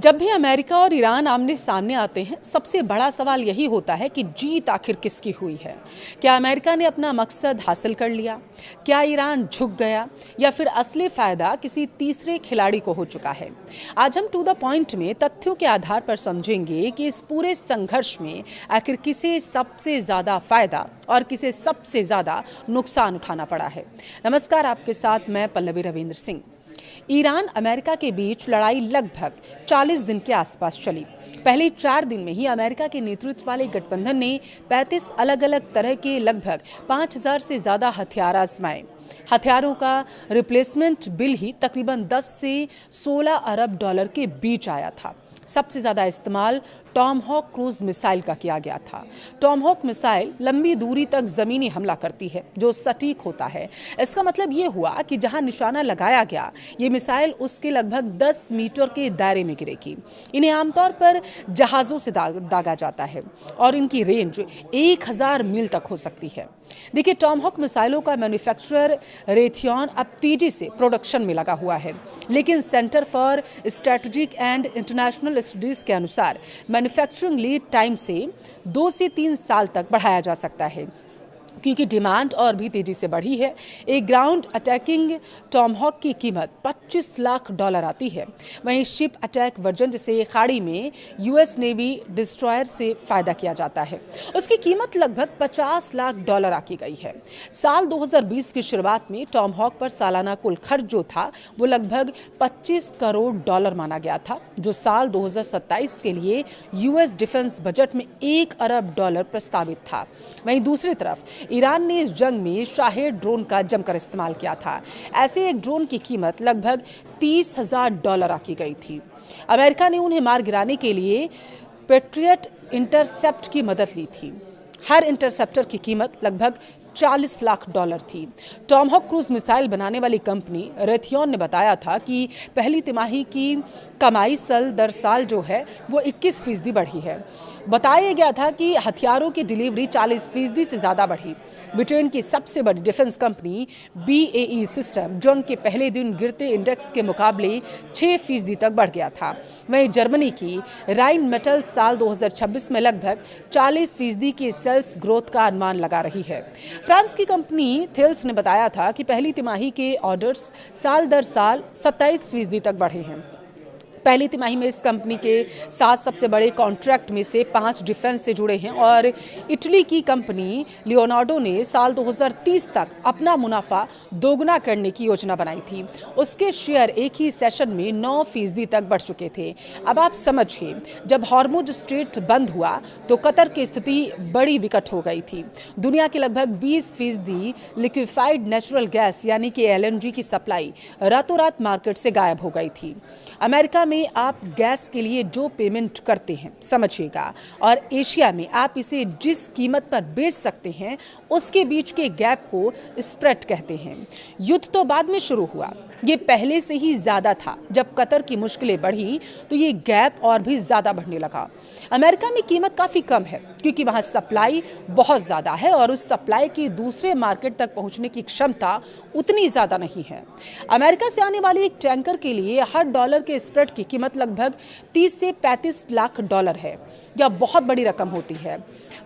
जब भी अमेरिका और ईरान आमने सामने आते हैं, सबसे बड़ा सवाल यही होता है कि जीत आखिर किसकी हुई है। क्या अमेरिका ने अपना मकसद हासिल कर लिया? क्या ईरान झुक गया? या फिर असली फायदा किसी तीसरे खिलाड़ी को हो चुका है? आज हम टू द पॉइंट में तथ्यों के आधार पर समझेंगे कि इस पूरे संघर्ष में आखिर किसे सबसे ज्यादा फायदा और किसे सबसे ज्यादा नुकसान उठाना पड़ा है। नमस्कार, आपके साथ मैं पल्लवी रविंद्र सिंह। ईरान अमेरिका के बीच लड़ाई लगभग 40 दिन के आसपास चली। पहले 4 दिन में ही अमेरिका के नेतृत्व वाले गठबंधन ने 35 अलग अलग तरह के लगभग 5000 से ज़्यादा हथियार आजमाए। हथियारों का रिप्लेसमेंट बिल ही तकरीबन 10 से 16 अरब डॉलर के बीच आया था। सबसे ज़्यादा इस्तेमाल टॉमहॉक क्रूज मिसाइल का किया गया था। टॉमहॉक मिसाइल लंबी दूरी तक ज़मीनी हमला करती है, जो सटीक होता है। इसका मतलब ये हुआ कि जहां निशाना लगाया गया, ये मिसाइल उसके लगभग 10 मीटर के दायरे में गिरेगी। इन्हें आमतौर पर जहाज़ों से दागा जाता है और इनकी रेंज 1000 मील तक हो सकती है। देखिए, टॉमहॉक मिसाइलों का मैन्युफैक्चरर रेथियॉन अब तेजी से प्रोडक्शन में लगा हुआ है, लेकिन centre for strategic and international studies के अनुसार मैन्युफैक्चरिंग लीड टाइम से 2 से 3 साल तक बढ़ाया जा सकता है, क्योंकि डिमांड और भी तेजी से बढ़ी है। एक ग्राउंड अटैकिंग टॉमहॉक की कीमत $25 लाख आती है। वहीं शिप अटैक वर्जन, जिसे खाड़ी में यूएस नेवी डिस्ट्रॉयर से फायदा किया जाता है, उसकी कीमत लगभग $50 लाख आकी गई है। साल 2020 की शुरुआत में टॉमहॉक पर सालाना कुल खर्च जो था वो लगभग $25 करोड़ माना गया था, जो साल 2027 के लिए यूएस डिफेंस बजट में $1 अरब प्रस्तावित था। वहीं दूसरी तरफ ईरान ने इस जंग में शाहेद ड्रोन का जमकर इस्तेमाल किया था। ऐसे एक ड्रोन की कीमत लगभग $30,000 आकी गई थी। अमेरिका ने उन्हें मार गिराने के लिए पेट्रियट इंटरसेप्ट की मदद ली थी। हर इंटरसेप्टर की कीमत लगभग $40 लाख थी। टॉमहॉक क्रूज मिसाइल बनाने वाली कंपनी रेथियॉन ने बताया था कि पहली तिमाही की कमाई साल दर साल जो है वो 21% बढ़ी है। बताया गया था कि हथियारों की डिलीवरी 40% से ज़्यादा बढ़ी। ब्रिटेन की सबसे बड़ी डिफेंस कंपनी BAE सिस्टम जंग के पहले दिन गिरते इंडेक्स के मुकाबले 6% तक बढ़ गया था। वहीं जर्मनी की राइन मेटल साल 2026 में लगभग 40% की सेल्स ग्रोथ का अनुमान लगा रही है। फ्रांस की कंपनी थेल्स ने बताया था कि पहली तिमाही के ऑर्डर्स साल दर साल 27% तक बढ़े हैं। पहली तिमाही में इस कंपनी के 7 सबसे बड़े कॉन्ट्रैक्ट में से 5 डिफेंस से जुड़े हैं और इटली की कंपनी लियोनार्डो ने साल 2030 तक अपना मुनाफा दोगुना करने की योजना बनाई थी। उसके शेयर एक ही सेशन में 9% तक बढ़ चुके थे। अब आप समझिए, जब हॉर्मुज स्ट्रेट बंद हुआ तो कतर की स्थिति बड़ी विकट हो गई थी। दुनिया के लगभग 20% लिक्विफाइड नेचुरल गैस यानी कि LNG की सप्लाई रातों रात मार्केट से गायब हो गई थी। अमेरिका में आप गैस के लिए जो पेमेंट करते हैं, समझिएगा, और एशिया में आप इसे जिस कीमत पर बेच सकते हैं, उसके बीच के गैप को स्प्रेड कहते हैं। युद्ध तो बाद में शुरू हुआ, ये पहले से ही ज्यादा था। जब कतर की मुश्किलें बढ़ी तो ये गैप और भी ज्यादा बढ़ने लगा। अमेरिका में कीमत काफी कम है, क्योंकि वहां सप्लाई बहुत ज्यादा है और उस सप्लाई की दूसरे मार्केट तक पहुंचने की क्षमता उतनी ज्यादा नहीं है। अमेरिका से आने वाले एक टैंकर के लिए हर डॉलर के स्प्रेड की कीमत लगभग 30 से 35 लाख डॉलर है। यह बहुत बड़ी रकम होती है।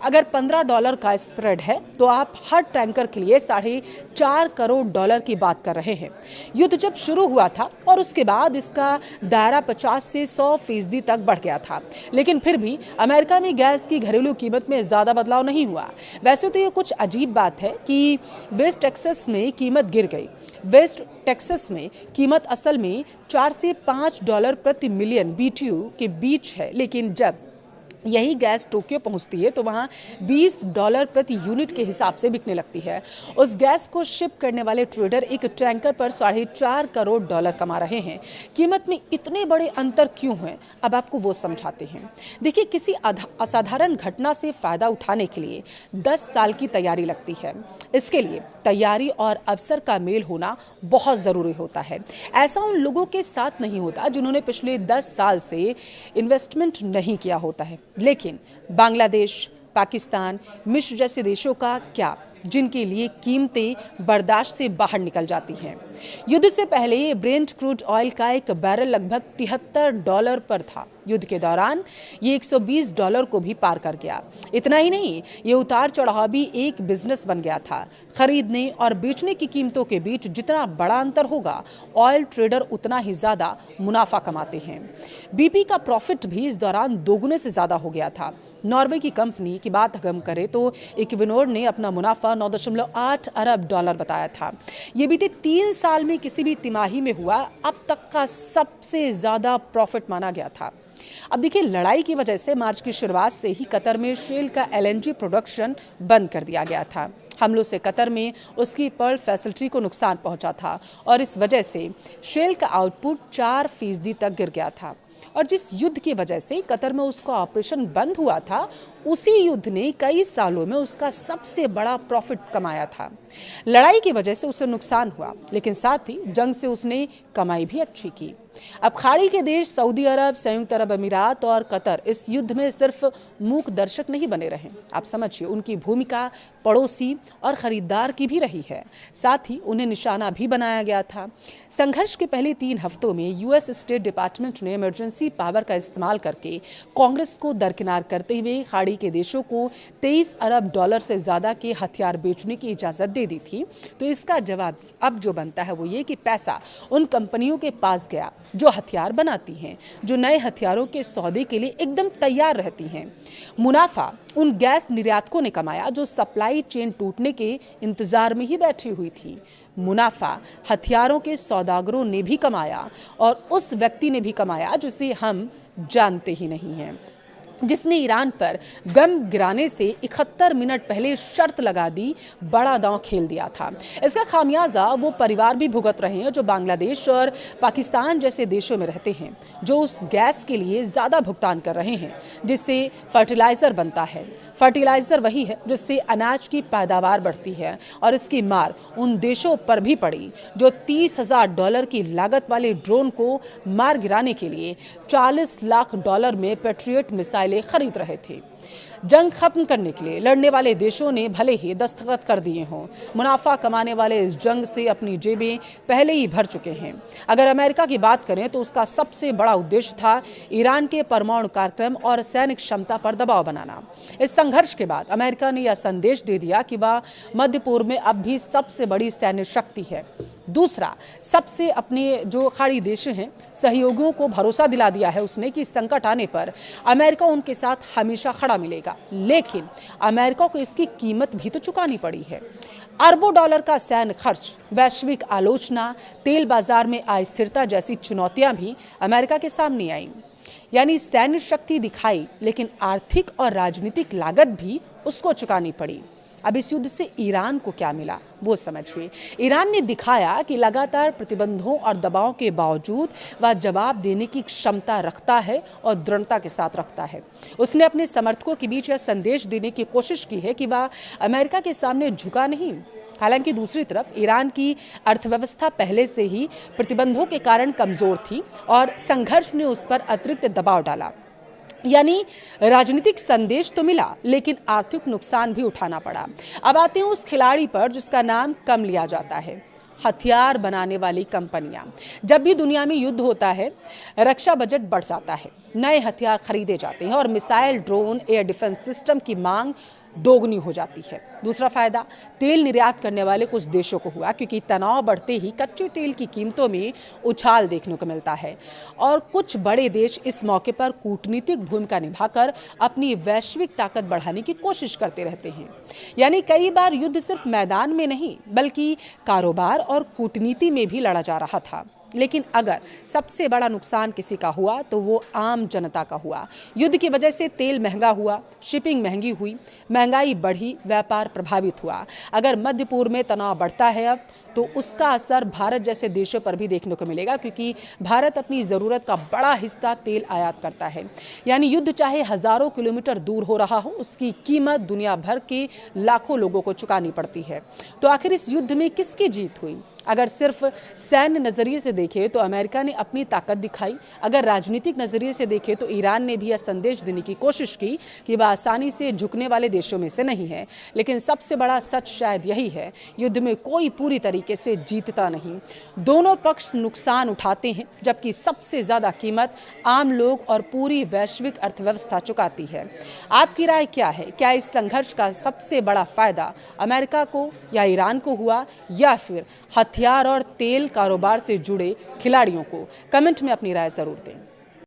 अगर $15 का स्प्रेड है तो आप हर टैंकर के लिए $4.5 करोड़ की बात कर रहे हैं। युद्ध जब शुरू हुआ था और उसके बाद इसका दायरा 50 से 100% तक बढ़ गया था, लेकिन फिर भी अमेरिका में गैस की घरेलू कीमत में ज़्यादा बदलाव नहीं हुआ। वैसे तो ये कुछ अजीब बात है कि वेस्ट टेक्सास में कीमत गिर गई। वेस्ट टेक्सास में कीमत असल में $4 से $5 प्रति मिलियन BTU के बीच है, लेकिन जब यही गैस टोक्यो पहुंचती है तो वहां $20 प्रति यूनिट के हिसाब से बिकने लगती है। उस गैस को शिप करने वाले ट्रेडर एक टैंकर पर $4.5 करोड़ कमा रहे हैं। कीमत में इतने बड़े अंतर क्यों हैं, अब आपको वो समझाते हैं। देखिए, किसी असाधारण घटना से फायदा उठाने के लिए 10 साल की तैयारी लगती है। इसके लिए तैयारी और अवसर का मेल होना बहुत ज़रूरी होता है। ऐसा उन लोगों के साथ नहीं होता जिन्होंने पिछले 10 साल से इन्वेस्टमेंट नहीं किया होता है। लेकिन बांग्लादेश, पाकिस्तान, मिस्र जैसे देशों का क्या, जिनके लिए कीमतें बर्दाश्त से बाहर निकल जाती हैं। युद्ध से पहले ब्रेंट क्रूड ऑयल का एक बैरल लगभग $73 पर था। युद्ध के दौरान ये $120 को भी पार कर गया। इतना ही नहीं, ये उतार चढ़ाव भी एक बिजनेस बन गया था। खरीदने और बेचने की कीमतों के बीच जितना बड़ा अंतर होगा, ऑयल ट्रेडर उतना ही ज्यादा मुनाफा कमाते हैं। BP का प्रॉफिट भी इस दौरान दोगुने से ज्यादा हो गया था। नॉर्वे की कंपनी की बात हम करें तो इक्विनोर ने अपना मुनाफा $9.8 अरब बताया था। ये बीते 3 साल में किसी भी तिमाही में हुआ अब तक का सबसे ज्यादा प्रॉफिट माना गया था। अब देखिए, लड़ाई की वजह से मार्च की शुरुआत से ही कतर में शेल का LNG प्रोडक्शन बंद कर दिया गया था। हमलों से कतर में उसकी पर्ल फैसिलिटी को नुकसान पहुंचा था और इस वजह से शेल का आउटपुट 4% तक गिर गया था। और जिस युद्ध की वजह से कतर में उसका ऑपरेशन बंद हुआ था, उसी युद्ध ने कई सालों में उसका सबसे बड़ा प्रॉफिट कमाया था। लड़ाई की वजह से उसे नुकसान हुआ, लेकिन साथ ही जंग से उसने कमाई भी अच्छी की। अब खाड़ी के देश सऊदी अरब, संयुक्त अरब अमीरात और कतर इस युद्ध में सिर्फ मूक दर्शक नहीं बने रहे। आप समझिए, उनकी भूमिका पड़ोसी और खरीदार की भी रही है। साथ ही उन्हें निशाना भी बनाया गया था। संघर्ष के पहले 3 हफ्तों में US स्टेट डिपार्टमेंट ने इमरजेंसी पावर का इस्तेमाल करके कांग्रेस को दरकिनार करते हुए खाड़ी के देशों को $23 अरब से ज्यादा के हथियार बेचने की इजाजत दे दी थी। तो इसका जवाब अब जो बनता है वो ये कि पैसा उन कंपनियों के पास गया जो हथियार बनाती हैं, जो नए हथियारों के सौदे के लिए एकदम तैयार रहती हैं। मुनाफा उन गैस निर्यातकों ने कमाया जो सप्लाई चेन टूटने के इंतजार में ही बैठी हुई थी। मुनाफा हथियारों के सौदागरों ने भी कमाया और उस व्यक्ति ने भी कमाया जिसे हम जानते ही नहीं हैं, जिसने ईरान पर गम गिराने से 71 मिनट पहले शर्त लगा दी, बड़ा दांव खेल दिया था। इसका खामियाजा वो परिवार भी भुगत रहे हैं जो बांग्लादेश और पाकिस्तान जैसे देशों में रहते हैं, जो उस गैस के लिए ज़्यादा भुगतान कर रहे हैं जिससे फर्टिलाइज़र बनता है। फर्टिलाइज़र वही है जिससे अनाज की पैदावार बढ़ती है और इसकी मार उन देशों पर भी पड़ी जो $30,000 की लागत वाले ड्रोन को मार गिराने के लिए $40 लाख में पेट्रियट मिसाइल खरीद रहे थे। जंग खत्म करने के लिए लड़ने वाले देशों ने भले ही दस्तखत कर दिए हों, मुनाफा कमाने वाले इस जंग से अपनी जेबें पहले ही भर चुके हैं। अगर अमेरिका की बात करें तो उसका सबसे बड़ा उद्देश्य था ईरान के परमाणु कार्यक्रम और सैनिक क्षमता पर दबाव बनाना। इस संघर्ष के बाद अमेरिका ने यह संदेश दे दिया कि वह मध्य पूर्व में अब भी सबसे बड़ी सैन्य शक्ति है। दूसरा, सबसे अपने जो खाड़ी देश हैं सहयोगियों को भरोसा दिला दिया है उसने कि संकट आने पर अमेरिका उनके साथ हमेशा खड़ा मिलेगा। लेकिन अमेरिका को इसकी कीमत भी तो चुकानी पड़ी है। अरबों डॉलर का सैन्य खर्च, वैश्विक आलोचना, तेल बाजार में अस्थिरता जैसी चुनौतियां भी अमेरिका के सामने आईं। यानी सैन्य शक्ति दिखाई, लेकिन आर्थिक और राजनीतिक लागत भी उसको चुकानी पड़ी। अब इस युद्ध से ईरान को क्या मिला वो समझिए। ईरान ने दिखाया कि लगातार प्रतिबंधों और दबाव के बावजूद वह जवाब देने की क्षमता रखता है और दृढ़ता के साथ रखता है। उसने अपने समर्थकों के बीच यह संदेश देने की कोशिश की है कि वह अमेरिका के सामने झुका नहीं। हालांकि दूसरी तरफ ईरान की अर्थव्यवस्था पहले से ही प्रतिबंधों के कारण कमजोर थी और संघर्ष ने उस पर अतिरिक्त दबाव डाला। यानी राजनीतिक संदेश तो मिला, लेकिन आर्थिक नुकसान भी उठाना पड़ा। अब आते हैं उस खिलाड़ी पर जिसका नाम कम लिया जाता है, हथियार बनाने वाली कंपनियां। जब भी दुनिया में युद्ध होता है, रक्षा बजट बढ़ जाता है, नए हथियार खरीदे जाते हैं और missile, drone, air defence system की मांग दोगुनी हो जाती है। दूसरा फायदा तेल निर्यात करने वाले कुछ देशों को हुआ, क्योंकि तनाव बढ़ते ही कच्चे तेल की कीमतों में उछाल देखने को मिलता है और कुछ बड़े देश इस मौके पर कूटनीतिक भूमिका निभाकर अपनी वैश्विक ताकत बढ़ाने की कोशिश करते रहते हैं। यानी कई बार युद्ध सिर्फ मैदान में नहीं बल्कि कारोबार और कूटनीति में भी लड़ा जा रहा था। लेकिन अगर सबसे बड़ा नुकसान किसी का हुआ तो वो आम जनता का हुआ। युद्ध की वजह से तेल महंगा हुआ, शिपिंग महंगी हुई, महंगाई बढ़ी, व्यापार प्रभावित हुआ। अगर मध्य पूर्व में तनाव बढ़ता है अब, तो उसका असर भारत जैसे देशों पर भी देखने को मिलेगा, क्योंकि भारत अपनी ज़रूरत का बड़ा हिस्सा तेल आयात करता है। यानी युद्ध चाहे हज़ारों किलोमीटर दूर हो रहा हो, उसकी कीमत दुनिया भर के लाखों लोगों को चुकानी पड़ती है। तो आखिर इस युद्ध में किसकी जीत हुई? अगर सिर्फ सैन्य नज़रिए से देखें तो अमेरिका ने अपनी ताकत दिखाई, अगर राजनीतिक नज़रिए से देखें तो ईरान ने भी यह संदेश देने की कोशिश की कि वह आसानी से झुकने वाले देशों में से नहीं है। लेकिन सबसे बड़ा सच शायद यही है, युद्ध में कोई पूरी तरीके से जीतता नहीं। दोनों पक्ष नुकसान उठाते हैं, जबकि सबसे ज़्यादा कीमत आम लोग और पूरी वैश्विक अर्थव्यवस्था चुकाती है। आपकी राय क्या है? क्या इस संघर्ष का सबसे बड़ा फायदा अमेरिका को या ईरान को हुआ, या फिर हथियार और तेल कारोबार से जुड़े खिलाड़ियों को? कमेंट में अपनी राय जरूर दें।